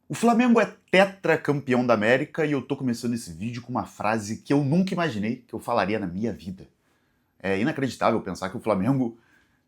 O Flamengo é tetracampeão da América e eu tô começando esse vídeo com uma frase que eu nunca imaginei que eu falaria na minha vida. É inacreditável pensar que o Flamengo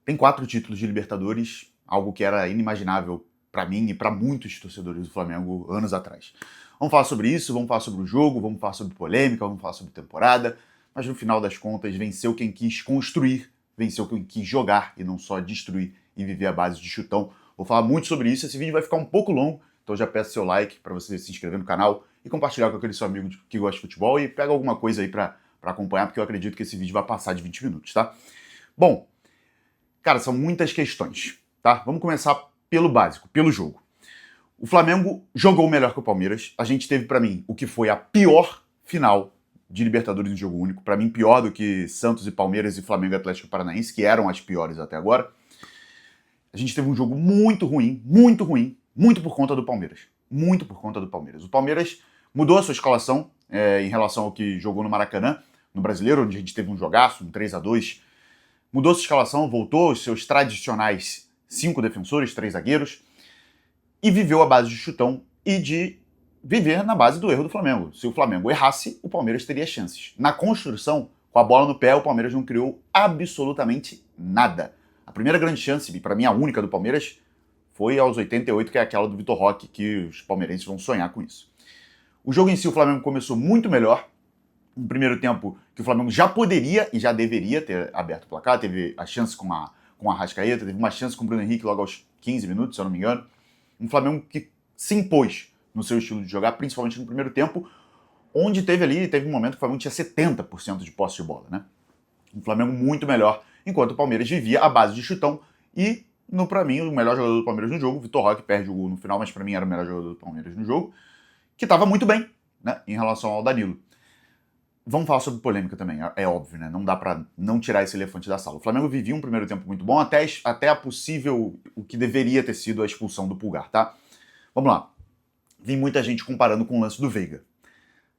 tem 4 títulos de Libertadores, algo que era inimaginável pra mim e pra muitos torcedores do Flamengo anos atrás. Vamos falar sobre isso, vamos falar sobre o jogo, vamos falar sobre polêmica, vamos falar sobre temporada, mas no final das contas venceu quem quis construir, venceu quem quis jogar e não só destruir e viver à base de chutão. Vou falar muito sobre isso, esse vídeo vai ficar um pouco longo, então já peço seu like para você se inscrever no canal e compartilhar com aquele seu amigo que gosta de futebol e pega alguma coisa aí para acompanhar, porque eu acredito que esse vídeo vai passar de 20 minutos, tá? Bom, cara, são muitas questões, tá? Vamos começar pelo básico, pelo jogo. O Flamengo jogou melhor que o Palmeiras. A gente teve, para mim, o que foi a pior final de Libertadores em jogo único. Para mim, pior do que Santos e Palmeiras e Flamengo e Atlético Paranaense, que eram as piores até agora. A gente teve um jogo muito ruim, muito por conta do Palmeiras. Muito por conta do Palmeiras. O Palmeiras mudou a sua escalação em relação ao que jogou no Maracanã, no Brasileiro, onde a gente teve um jogaço, um 3-2. Mudou sua escalação, voltou aos seus tradicionais 5 defensores, 3 zagueiros, e viveu a base de chutão e de viver na base do erro do Flamengo. Se o Flamengo errasse, o Palmeiras teria chances. Na construção, com a bola no pé, o Palmeiras não criou absolutamente nada. A primeira grande chance, e para mim a única do Palmeiras, foi aos 88, que é aquela do Vitor Roque, que os palmeirenses vão sonhar com isso. O jogo em si, o Flamengo começou muito melhor. No primeiro tempo, que o Flamengo já poderia e já deveria ter aberto o placar, teve a chance com a Arrascaeta, teve uma chance com o Bruno Henrique logo aos 15 minutos, se eu não me engano. Um Flamengo que se impôs no seu estilo de jogar, principalmente no primeiro tempo, onde teve um momento que o Flamengo tinha 70% de posse de bola, né? Um Flamengo muito melhor, enquanto o Palmeiras vivia a base de chutão e, para mim, o melhor jogador do Palmeiras no jogo, o Vitor Roque perde o gol no final, mas para mim era o melhor jogador do Palmeiras no jogo, que estava muito bem, né, em relação ao Danilo. Vamos falar sobre polêmica também, é óbvio, né? Não dá pra não tirar esse elefante da sala. O Flamengo vivia um primeiro tempo muito bom, até a possível, o que deveria ter sido a expulsão do Pulgar, tá? Vamos lá. Vi muita gente comparando com o lance do Veiga.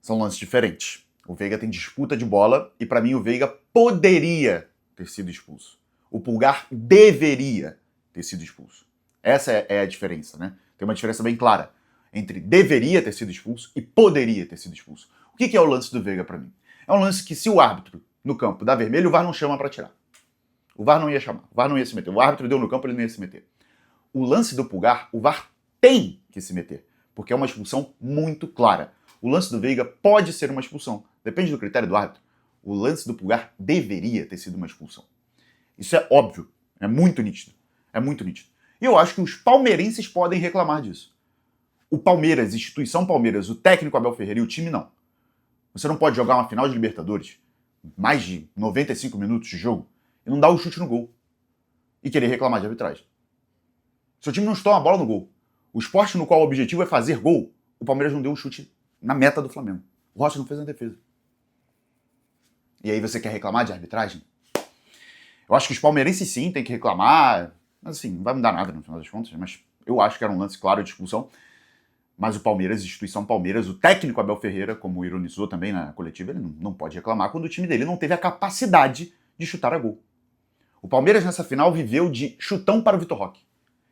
São lances diferentes. O Veiga tem disputa de bola e pra mim o Veiga poderia ter sido expulso. O Pulgar deveria ter sido expulso. Essa é a diferença, né? Tem uma diferença bem clara entre deveria ter sido expulso e poderia ter sido expulso. O que é o lance do Veiga pra mim? É um lance que se o árbitro no campo dá vermelho, o VAR não chama pra tirar. O VAR não ia chamar, o VAR não ia se meter. O árbitro deu no campo, ele não ia se meter. O lance do Pulgar, o VAR tem que se meter, porque é uma expulsão muito clara. O lance do Veiga pode ser uma expulsão, depende do critério do árbitro. O lance do Pulgar deveria ter sido uma expulsão. Isso é óbvio, é muito nítido. É muito nítido. E eu acho que os palmeirenses podem reclamar disso. O Palmeiras, instituição Palmeiras, o técnico Abel Ferreira e o time não. Você não pode jogar uma final de Libertadores, mais de 95 minutos de jogo, e não dar o chute no gol. E querer reclamar de arbitragem. Seu time não chutou uma bola no gol. O esporte no qual o objetivo é fazer gol, o Palmeiras não deu um chute na meta do Flamengo. O Rossi não fez a defesa. E aí você quer reclamar de arbitragem? Eu acho que os palmeirenses sim têm que reclamar, mas assim, não vai mudar nada no final das contas, mas eu acho que era um lance claro de expulsão. Mas o Palmeiras, instituição Palmeiras, o técnico Abel Ferreira, como ironizou também na coletiva, ele não pode reclamar quando o time dele não teve a capacidade de chutar a gol. O Palmeiras nessa final viveu de chutão para o Vitor Roque,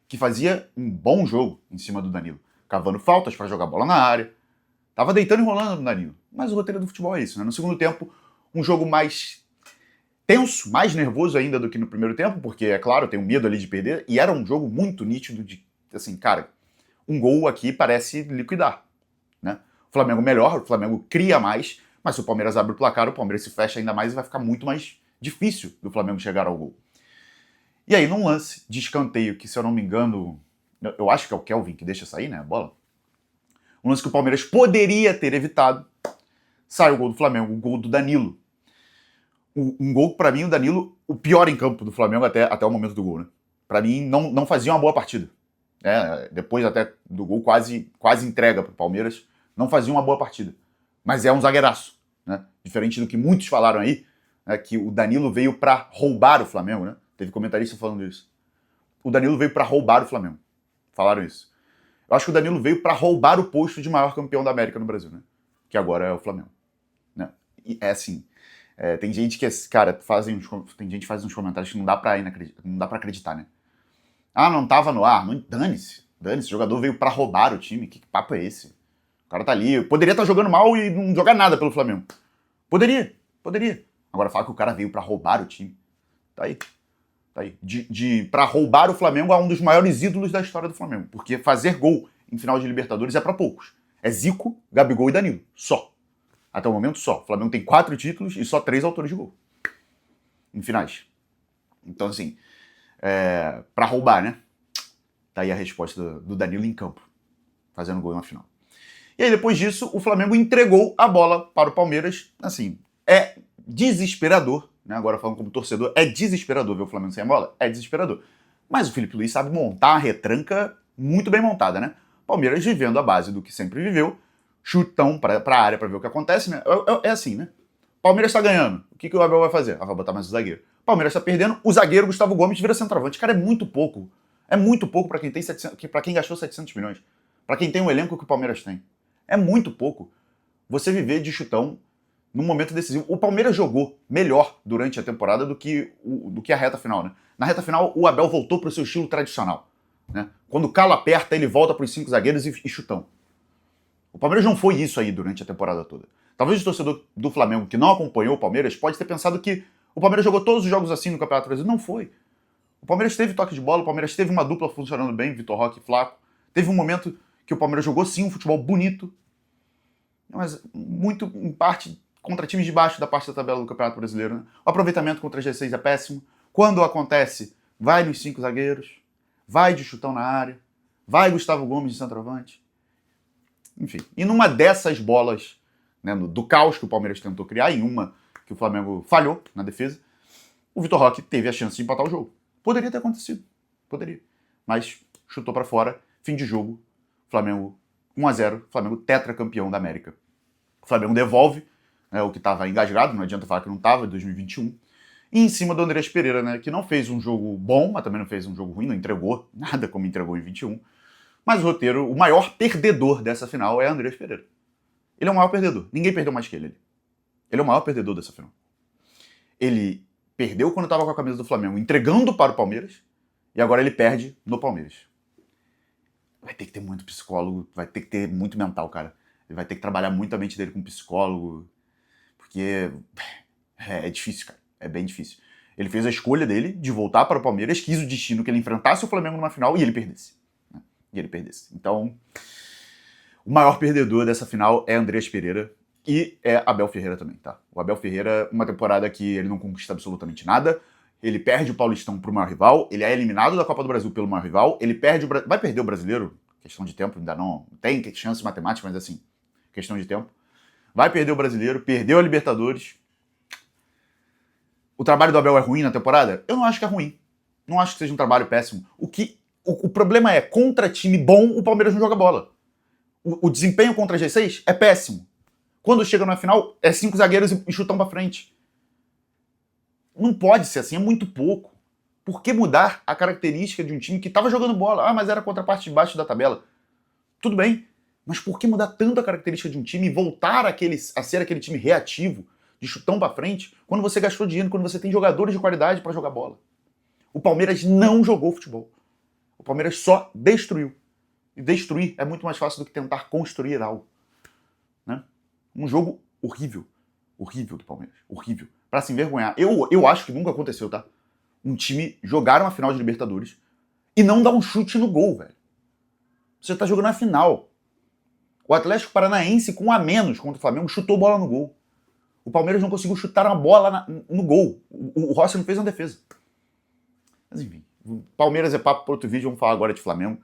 que fazia um bom jogo em cima do Danilo, cavando faltas para jogar bola na área, tava deitando e rolando no Danilo. Mas o roteiro do futebol é isso, né? No segundo tempo, um jogo mais tenso, mais nervoso ainda do que no primeiro tempo, porque, é claro, eu tenho medo ali de perder, e era um jogo muito nítido de, assim, cara, um gol aqui parece liquidar, né? O Flamengo melhor, o Flamengo cria mais, mas se o Palmeiras abre o placar, o Palmeiras se fecha ainda mais e vai ficar muito mais difícil do Flamengo chegar ao gol. E aí, num lance de escanteio, que se eu não me engano, eu acho que é o Kelvin que deixa sair, né, a bola, um lance que o Palmeiras poderia ter evitado, sai o gol do Flamengo, o gol do Danilo. Um gol, pra mim, o Danilo, o pior em campo do Flamengo até o momento do gol, né? Pra mim, não fazia uma boa partida. Depois até do gol quase entrega para o Palmeiras, não fazia uma boa partida. Mas é um zagueiraço, né? Diferente do que muitos falaram aí, né, que o Danilo veio para roubar o Flamengo, né? Teve comentarista falando isso. O Danilo veio para roubar o Flamengo. Falaram isso. Eu acho que o Danilo veio para roubar o posto de maior campeão da América no Brasil, né? Que agora é o Flamengo. Né? E é assim, tem gente que, cara, tem gente que faz uns comentários que não dá para acreditar, né? Ah, não tava no ar. Não, dane-se. Dane, esse jogador veio pra roubar o time. Que papo é esse? O cara tá ali. Poderia estar jogando mal e não jogar nada pelo Flamengo. Poderia. Agora fala que o cara veio pra roubar o time. Tá aí. Pra roubar o Flamengo a um dos maiores ídolos da história do Flamengo. Porque fazer gol em final de Libertadores é pra poucos. É Zico, Gabigol e Danilo. Só. Até o momento, só. O Flamengo tem 4 títulos e só 3 autores de gol. Em finais. Então, assim, pra roubar, né? Tá aí a resposta do Danilo em campo. Fazendo gol em uma final. E aí, depois disso, o Flamengo entregou a bola para o Palmeiras. Assim, é desesperador, né? Agora falando como torcedor, é desesperador ver o Flamengo sem a bola? É desesperador. Mas o Felipe Luiz sabe montar uma retranca muito bem montada, né? Palmeiras vivendo a base do que sempre viveu, chutão pra área pra ver o que acontece, né? É assim, né? Palmeiras tá ganhando. O que o Abel vai fazer? Vai botar mais o zagueiro. Palmeiras tá perdendo, o zagueiro Gustavo Gomes vira centroavante. Cara, é muito pouco. É muito pouco pra quem tem 700, para quem gastou 700 milhões. Pra quem tem o elenco que o Palmeiras tem. É muito pouco. Você viver de chutão num momento decisivo. O Palmeiras jogou melhor durante a temporada do que a reta final, né? Na reta final, o Abel voltou pro seu estilo tradicional, né? Quando o calo aperta, ele volta pros 5 zagueiros e chutão. O Palmeiras não foi isso aí durante a temporada toda. Talvez o torcedor do Flamengo que não acompanhou o Palmeiras pode ter pensado que o Palmeiras jogou todos os jogos assim no Campeonato Brasileiro. Não foi. O Palmeiras teve toque de bola, o Palmeiras teve uma dupla funcionando bem, Vitor Roque e Flaco. Teve um momento que o Palmeiras jogou sim um futebol bonito, mas muito, em parte, contra times de baixo da parte da tabela do Campeonato Brasileiro. Né? O aproveitamento contra a G6 é péssimo. Quando acontece, vai nos 5 zagueiros, vai de chutão na área, vai Gustavo Gomes de centroavante. Enfim, e numa dessas bolas, né, do caos que o Palmeiras tentou criar, em uma que o Flamengo falhou na defesa, o Vitor Roque teve a chance de empatar o jogo. Poderia ter acontecido, poderia. Mas chutou pra fora, fim de jogo, Flamengo 1-0, Flamengo tetracampeão da América. O Flamengo devolve, né, o que estava engasgado, não adianta falar que não estava, em 2021. E em cima do Andrés Pereira, né, que não fez um jogo bom, mas também não fez um jogo ruim, não entregou nada como entregou em 21. Mas o roteiro, o maior perdedor dessa final é Andrés Pereira. Ele é o maior perdedor. Ninguém perdeu mais que ele. Ele é o maior perdedor dessa final. Ele perdeu quando estava com a camisa do Flamengo, entregando para o Palmeiras, e agora ele perde no Palmeiras. Vai ter que ter muito psicólogo, vai ter que ter muito mental, cara. Ele vai ter que trabalhar muito a mente dele com psicólogo, porque é difícil, cara. É bem difícil. Ele fez a escolha dele de voltar para o Palmeiras, quis o destino que ele enfrentasse o Flamengo numa final e ele perdesse. Né? E ele perdesse. Então, o maior perdedor dessa final é Andrés Pereira e é Abel Ferreira também, tá? O Abel Ferreira, uma temporada que ele não conquista absolutamente nada, ele perde o Paulistão pro maior rival, ele é eliminado da Copa do Brasil pelo maior rival, ele perde vai perder o Brasileiro, questão de tempo, ainda não tem chance matemática, mas assim, questão de tempo. Vai perder o Brasileiro, perdeu a Libertadores. O trabalho do Abel é ruim na temporada? Eu não acho que é ruim. Não acho que seja um trabalho péssimo. O problema é, contra time bom, o Palmeiras não joga bola. O desempenho contra a G6 é péssimo. Quando chega na final, é 5 zagueiros e chutão pra frente. Não pode ser assim, é muito pouco. Por que mudar a característica de um time que estava jogando bola? Ah, mas era contra a parte de baixo da tabela. Tudo bem, mas por que mudar tanto a característica de um time e voltar a ser aquele time reativo, de chutão pra frente, quando você gastou dinheiro, quando você tem jogadores de qualidade para jogar bola? O Palmeiras não jogou futebol. O Palmeiras só destruiu. E destruir é muito mais fácil do que tentar construir algo. Né? Um jogo horrível. Horrível do Palmeiras. Horrível. Pra se envergonhar. Eu acho que nunca aconteceu, tá? Um time jogar uma final de Libertadores e não dar um chute no gol, velho. Você tá jogando a final. O Atlético Paranaense, com um a menos contra o Flamengo, chutou bola no gol. O Palmeiras não conseguiu chutar uma bola no gol. O Rossi não fez uma defesa. Mas enfim, Palmeiras é papo para outro vídeo, vamos falar agora de Flamengo.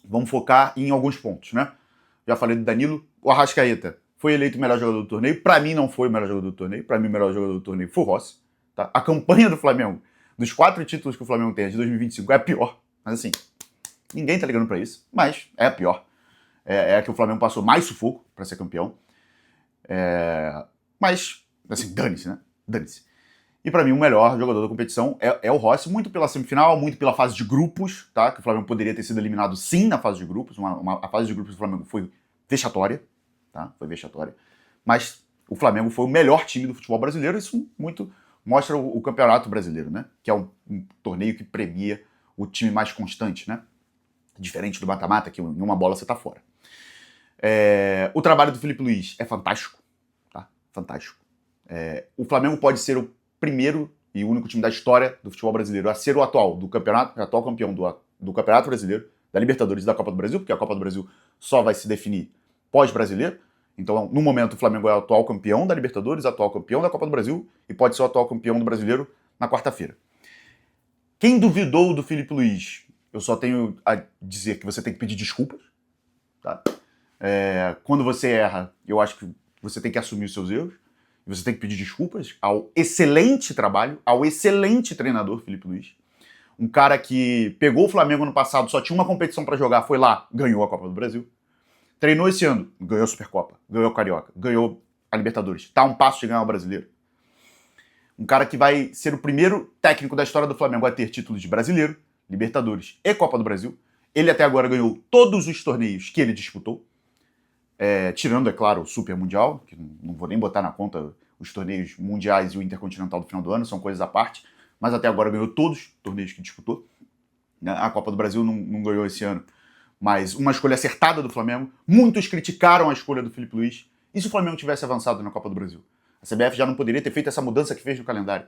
Vamos focar em alguns pontos, né? Já falei do Danilo, o Arrascaeta foi eleito o melhor jogador do torneio. Para mim não foi o melhor jogador do torneio. Para mim o melhor jogador do torneio foi o Rossi. Tá? A campanha do Flamengo, dos 4 títulos que o Flamengo tem de 2025, é a pior. Mas assim, ninguém tá ligando para isso, mas é a pior. É a que o Flamengo passou mais sufoco para ser campeão. Mas, assim, dane-se, né? Dane-se. E pra mim o melhor jogador da competição é o Rossi, muito pela semifinal, muito pela fase de grupos, tá? Que o Flamengo poderia ter sido eliminado sim na fase de grupos. A fase de grupos do Flamengo foi vexatória, tá? Foi vexatória. Mas o Flamengo foi o melhor time do futebol brasileiro, isso muito mostra o Campeonato Brasileiro, né? Que é um torneio que premia o time mais constante, né? Diferente do mata-mata, que em uma bola você tá fora. O trabalho do Filipe Luís é fantástico, tá? Fantástico. O Flamengo pode ser o primeiro e único time da história do futebol brasileiro a ser o atual campeão do Campeonato Brasileiro, da Libertadores e da Copa do Brasil, porque a Copa do Brasil só vai se definir pós-brasileiro. Então, no momento, o Flamengo é o atual campeão da Libertadores, atual campeão da Copa do Brasil e pode ser o atual campeão do Brasileiro na quarta-feira. Quem duvidou do Filipe Luís, eu só tenho a dizer que você tem que pedir desculpas, tá? Quando você erra, eu acho que você tem que assumir os seus erros. Você tem que pedir desculpas ao excelente trabalho, ao excelente treinador Filipe Luís. Um cara que pegou o Flamengo no passado, só tinha uma competição para jogar, foi lá, ganhou a Copa do Brasil. Treinou esse ano, ganhou a Supercopa, ganhou a Carioca, ganhou a Libertadores. Tá a um passo de ganhar o Brasileiro. Um cara que vai ser o primeiro técnico da história do Flamengo a ter títulos de Brasileiro, Libertadores e Copa do Brasil. Ele até agora ganhou todos os torneios que ele disputou. Tirando, é claro, o Super Mundial, que não vou nem botar na conta os torneios mundiais e o Intercontinental do final do ano, são coisas à parte, mas até agora ganhou todos os torneios que disputou. A Copa do Brasil não ganhou esse ano, mas uma escolha acertada do Flamengo. Muitos criticaram a escolha do Filipe Luís. E se o Flamengo tivesse avançado na Copa do Brasil? A CBF já não poderia ter feito essa mudança que fez no calendário.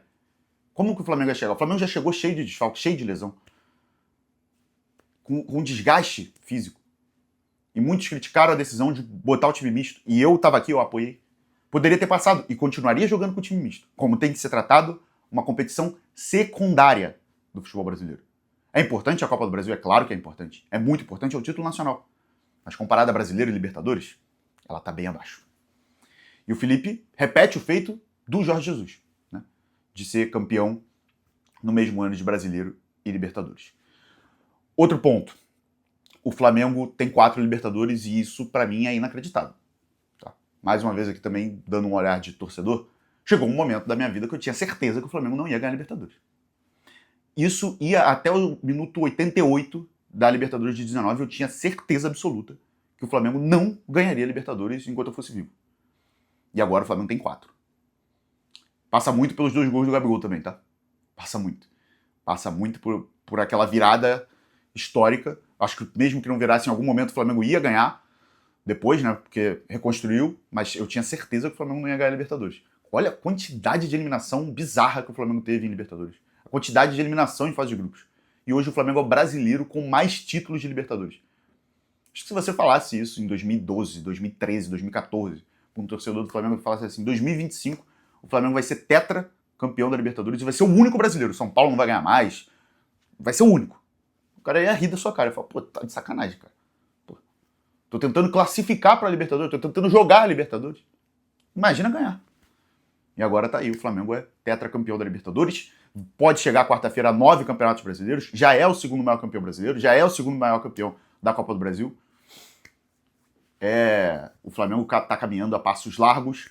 Como que o Flamengo ia chegar? O Flamengo já chegou cheio de desfalque, cheio de lesão, com desgaste físico. E muitos criticaram a decisão de botar o time misto. E eu estava aqui, eu apoiei. Poderia ter passado e continuaria jogando com o time misto. Como tem que ser tratado uma competição secundária do futebol brasileiro. É importante a Copa do Brasil? É claro que é importante. É muito importante, é o título nacional. Mas comparada a Brasileiro e Libertadores, ela está bem abaixo. E o Felipe repete o feito do Jorge Jesus, né? De ser campeão no mesmo ano de Brasileiro e Libertadores. Outro ponto. O Flamengo tem 4 Libertadores e isso, pra mim, é inacreditável. Tá? Mais uma vez aqui também, dando um olhar de torcedor, chegou um momento da minha vida que eu tinha certeza que o Flamengo não ia ganhar a Libertadores. Isso ia até o minuto 88 da Libertadores de 19, eu tinha certeza absoluta que o Flamengo não ganharia a Libertadores enquanto eu fosse vivo. E agora o Flamengo tem 4. Passa muito pelos 2 gols do Gabigol também, tá? Passa muito. Passa muito por aquela virada histórica. Acho que mesmo que não virasse em algum momento, o Flamengo ia ganhar depois, né? Porque reconstruiu, mas eu tinha certeza que o Flamengo não ia ganhar a Libertadores. Olha a quantidade de eliminação bizarra que o Flamengo teve em Libertadores. A quantidade de eliminação em fase de grupos. E hoje o Flamengo é o brasileiro com mais títulos de Libertadores. Acho que se você falasse isso em 2012, 2013, 2014, com um torcedor do Flamengo que falasse assim, em 2025, o Flamengo vai ser tetra campeão da Libertadores e vai ser o único brasileiro. São Paulo não vai ganhar mais. Vai ser o único. O cara ia rir da sua cara. Eu falo, pô, tá de sacanagem, cara. Pô, tô tentando classificar pra Libertadores, tô tentando jogar a Libertadores. Imagina ganhar. E agora tá aí, o Flamengo é tetracampeão da Libertadores, pode chegar quarta-feira a 9 campeonatos brasileiros, já é o segundo maior campeão brasileiro, já é o segundo maior campeão da Copa do Brasil. O Flamengo tá caminhando a passos largos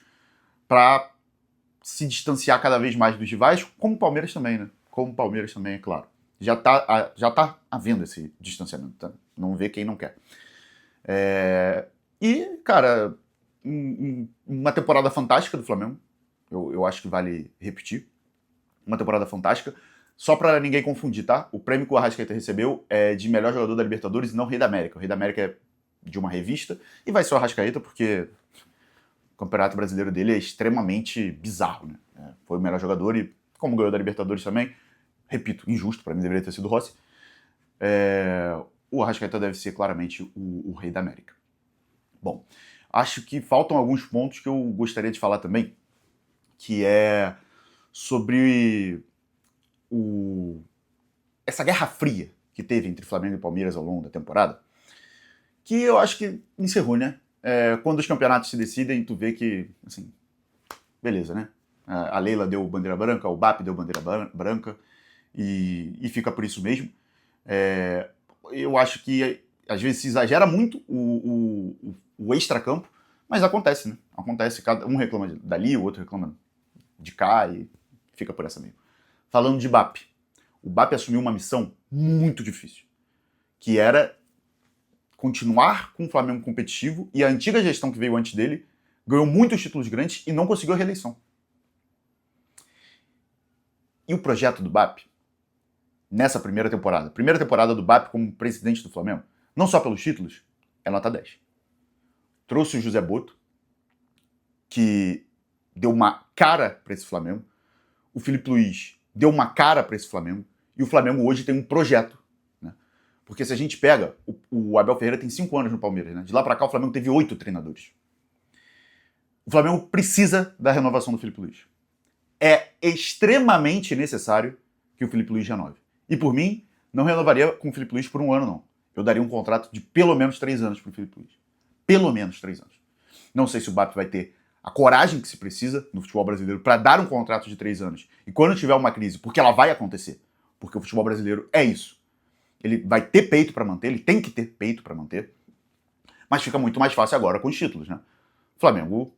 para se distanciar cada vez mais dos rivais, como o Palmeiras também, né? Como o Palmeiras também, é claro. Já tá havendo esse distanciamento, tá? Não vê quem não quer. E, cara, uma temporada fantástica do Flamengo. Eu acho que vale repetir. Uma temporada fantástica. Só pra ninguém confundir, tá? O prêmio que o Arrascaeta recebeu é de melhor jogador da Libertadores e não Rei da América. O Rei da América é de uma revista e vai ser o Arrascaeta porque o Campeonato Brasileiro dele é extremamente bizarro, né? Foi o melhor jogador e, como ganhou da Libertadores também, repito, injusto, pra mim deveria ter sido o Rossi. O Arrascaeta deve ser claramente o Rei da América. Bom, acho que faltam alguns pontos que eu gostaria de falar também, que é sobre essa guerra fria que teve entre Flamengo e Palmeiras ao longo da temporada, que eu acho que encerrou, né? Quando os campeonatos se decidem, tu vê que, assim, beleza, né? A Leila deu bandeira branca, o BAP deu bandeira branca, e fica por isso mesmo. Eu acho que às vezes se exagera muito o extracampo, mas acontece, né? Acontece, cada um reclama dali, o outro reclama de cá e fica por essa mesmo. Falando de BAP, o BAP assumiu uma missão muito difícil, que era continuar com o Flamengo competitivo, e a antiga gestão que veio antes dele ganhou muitos títulos grandes e não conseguiu a reeleição. E o projeto do BAP nessa primeira temporada do BAP como presidente do Flamengo, não só pelos títulos, é nota 10. Trouxe o José Boto, que deu uma cara para esse Flamengo. O Filipe Luiz deu uma cara para esse Flamengo. E o Flamengo hoje tem um projeto. Né? Porque se a gente pega, o Abel Ferreira tem 5 anos no Palmeiras. Né? De lá para cá o Flamengo teve 8 treinadores. O Flamengo precisa da renovação do Filipe Luiz. É extremamente necessário que o Filipe Luiz renove. E por mim, não renovaria com o Filipe Luiz por 1 ano, não. Eu daria um contrato de pelo menos 3 anos para o Filipe Luiz. Pelo menos 3 anos. Não sei se o BAP vai ter a coragem que se precisa no futebol brasileiro para dar um contrato de 3 anos. E quando tiver uma crise, porque ela vai acontecer, porque o futebol brasileiro é isso. Ele vai ter peito para manter, ele tem que ter peito para manter, mas fica muito mais fácil agora com os títulos, né? O Flamengo,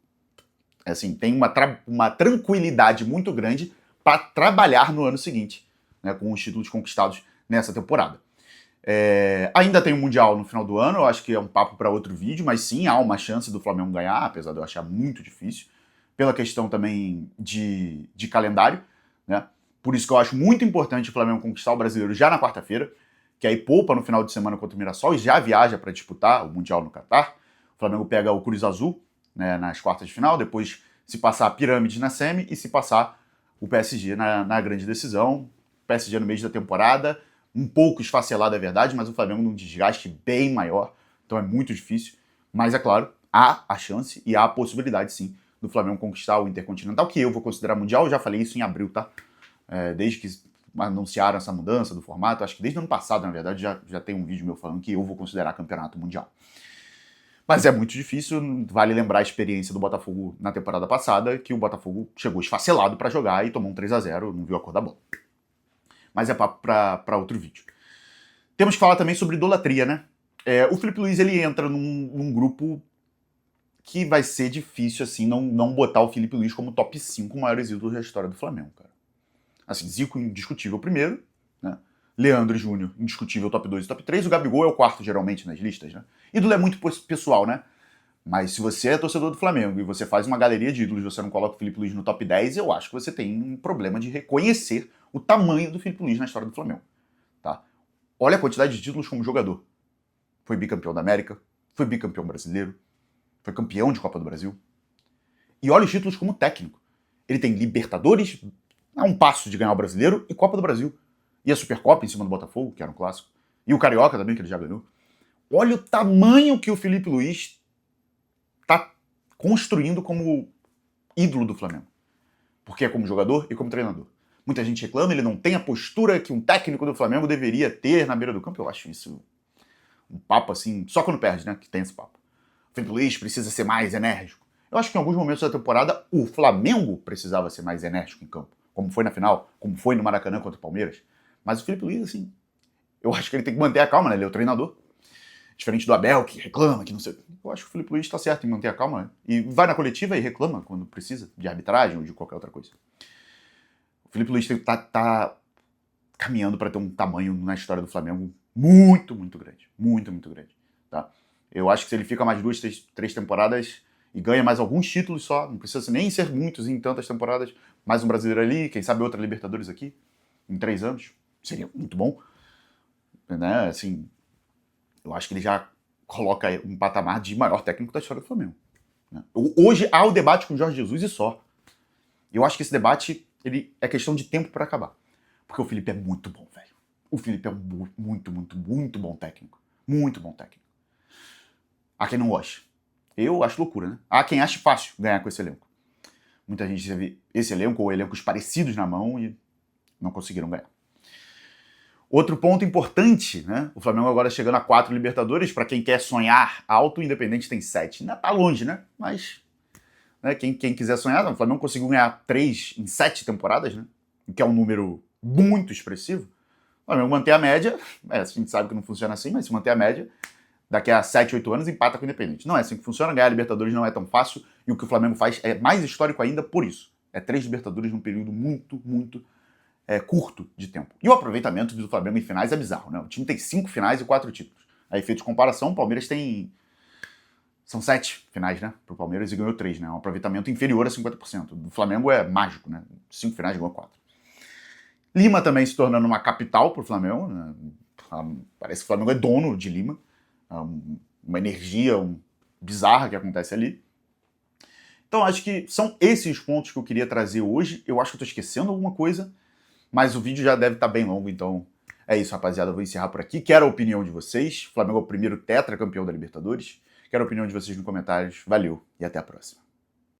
assim, tem uma tranquilidade muito grande para trabalhar no ano seguinte, né, com os títulos conquistados nessa temporada. Ainda tem o Mundial no final do ano, eu acho que é um papo para outro vídeo, mas sim, há uma chance do Flamengo ganhar, apesar de eu achar muito difícil, pela questão também de calendário, né? Por isso que eu acho muito importante o Flamengo conquistar o Brasileiro já na quarta-feira, que aí poupa no final de semana contra o Mirassol e já viaja para disputar o Mundial no Catar. O Flamengo pega o Cruz Azul, né, nas quartas de final, depois se passar a Pirâmides na semi e se passar o PSG na grande decisão. PSG no meio da temporada, um pouco esfacelado, é verdade, mas o Flamengo num desgaste bem maior, então é muito difícil. Mas, é claro, há a chance e há a possibilidade, sim, do Flamengo conquistar o Intercontinental, que eu vou considerar mundial, eu já falei isso em abril, tá? Desde que anunciaram essa mudança do formato, acho que desde o ano passado, na verdade, já tem um vídeo meu falando que eu vou considerar campeonato mundial. Mas é muito difícil, vale lembrar a experiência do Botafogo na temporada passada, que o Botafogo chegou esfacelado para jogar e tomou um 3-0, não viu a cor da bola. Mas é papo para outro vídeo. Temos que falar também sobre idolatria, né? O Filipe Luiz, ele entra num grupo que vai ser difícil, assim, não botar o Filipe Luiz como top 5 maiores ídolos da história do Flamengo, cara. Assim, Zico indiscutível primeiro, né? Leandro Júnior, indiscutível top 2 e top 3. O Gabigol é o quarto, geralmente, nas listas, né? Ídolo é muito pessoal, né? Mas se você é torcedor do Flamengo e você faz uma galeria de ídolos e você não coloca o Filipe Luiz no top 10, eu acho que você tem um problema de reconhecer o tamanho do Filipe Luiz na história do Flamengo. Tá? Olha a quantidade de títulos como jogador. Foi bicampeão da América, foi bicampeão brasileiro, foi campeão de Copa do Brasil. E olha os títulos como técnico. Ele tem Libertadores, a um passo de ganhar o Brasileiro, e Copa do Brasil. E a Supercopa em cima do Botafogo, que era um clássico. E o Carioca também, que ele já ganhou. Olha o tamanho que o Filipe Luiz está construindo como ídolo do Flamengo. Porque é como jogador e como treinador. Muita gente reclama, ele não tem a postura que um técnico do Flamengo deveria ter na beira do campo. Eu acho isso um papo assim, só quando perde, né, que tem esse papo. O Filipe Luiz precisa ser mais enérgico. Eu acho que em alguns momentos da temporada o Flamengo precisava ser mais enérgico em campo. Como foi na final, como foi no Maracanã contra o Palmeiras. Mas o Filipe Luiz, assim, eu acho que ele tem que manter a calma, né? Ele é o treinador. Diferente do Abel, que reclama, que não sei. Eu acho que o Filipe Luiz está certo em manter a calma, né? E vai na coletiva e reclama quando precisa, de arbitragem ou de qualquer outra coisa. O Filipe Luiz tá caminhando para ter um tamanho na história do Flamengo muito, muito grande. Muito, muito grande. Tá? Eu acho que se ele fica mais 2, 3 temporadas e ganha mais alguns títulos só, não precisa nem ser muitos em tantas temporadas, mais um brasileiro ali, quem sabe outra Libertadores aqui, em 3 anos, seria muito bom. Né? Assim, eu acho que ele já coloca um patamar de maior técnico da história do Flamengo. Né? Hoje há o debate com o Jorge Jesus e só. Eu acho que esse debate ele é questão de tempo para acabar. Porque o Felipe é muito bom, velho. O Felipe é um muito, muito, muito bom técnico. Muito bom técnico. Há quem não goste. Eu acho loucura, né? Há quem ache fácil ganhar com esse elenco. Muita gente teve esse elenco ou elencos parecidos na mão e não conseguiram ganhar. Outro ponto importante, né? O Flamengo agora chegando a 4 Libertadores. Para quem quer sonhar alto, o Independente tem 7. Ainda tá longe, né? Mas né, quem quiser sonhar, o Flamengo conseguiu ganhar 3 em 7 temporadas, né? Que é um número muito expressivo. O Flamengo manter a média, a gente sabe que não funciona assim, mas se manter a média, daqui a 7, 8 anos empata com o Independente. Não é assim que funciona, ganhar a Libertadores não é tão fácil, e o que o Flamengo faz é mais histórico ainda por isso. É 3 Libertadores num período muito, muito curto de tempo. E o aproveitamento do Flamengo em finais é bizarro, né? O time tem 5 finais e 4 títulos. Aí, feito de comparação, o Palmeiras tem... São 7 finais, né? Pro Palmeiras e ganhou 3, né? Um aproveitamento inferior a 50%. Do Flamengo é mágico, né? 5 finais ganhou 4. Lima também se tornando uma capital para o Flamengo, né? Parece que o Flamengo é dono de Lima. Uma energia bizarra que acontece ali. Então acho que são esses pontos que eu queria trazer hoje. Eu acho que eu estou esquecendo alguma coisa, mas o vídeo já deve estar bem longo, então é isso, rapaziada. Eu vou encerrar por aqui. Quero a opinião de vocês. O Flamengo é o primeiro tetracampeão da Libertadores. Quero a opinião de vocês nos comentários. Valeu e até a próxima.